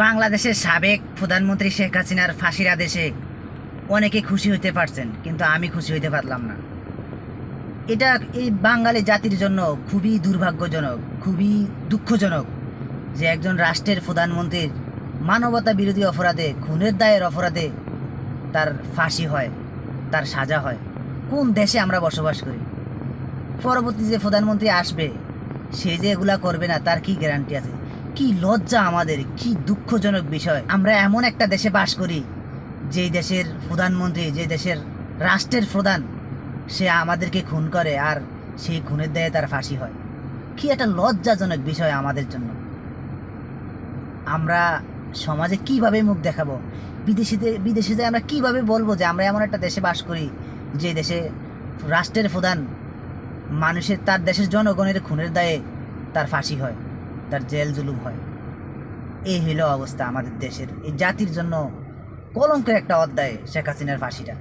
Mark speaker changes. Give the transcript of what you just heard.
Speaker 1: বাংলাদেশের সাবেক প্রধানমন্ত্রী শেখ হাসিনার ফাঁসির আদেশে অনেকে খুশি হতে পারছেন, কিন্তু আমি খুশি হতে পারলাম না। এটা এই বাঙালি জাতির জন্য খুবই দুর্ভাগ্যজনক, খুবই দুঃখজনক যে একজন রাষ্ট্রের প্রধানমন্ত্রীর মানবতা বিরোধী অপরাধে, খুনের দায়ের অপরাধে তার ফাঁসি হয়, তার সাজা হয়। কোন দেশে আমরা বসবাস করি? পরবর্তী যে প্রধানমন্ত্রী আসবে সে যে এগুলা করবে না তার কি গ্যারান্টি আছে? কি লজ্জা আমাদের, কি দুঃখজনক বিষয়। আমরা এমন একটা দেশে বাস করি যেই দেশের প্রধানমন্ত্রী, যে দেশের রাষ্ট্রের প্রধান, সে আমাদেরকে খুন করে আর সেই খুনের দায়ে তার ফাঁসি হয়। কি একটা লজ্জাজনক বিষয় আমাদের জন্য। আমরা সমাজে কিভাবে মুখ দেখাবো? বিদেশিতে আমরা কিভাবে বলবো যে আমরা এমন একটা দেশে বাস করি যে দেশে রাষ্ট্রের প্রধান মানুষের, তার দেশের জনগণের খুনের দায়ে তার ফাঁসি হয়, তার জেল জুলুম হয়। এই হলো অবস্থা আমাদের দেশের। এই জাতির জন্য কলঙ্কের একটা অধ্যায় শেখ হাসিনার ফাঁসিটা।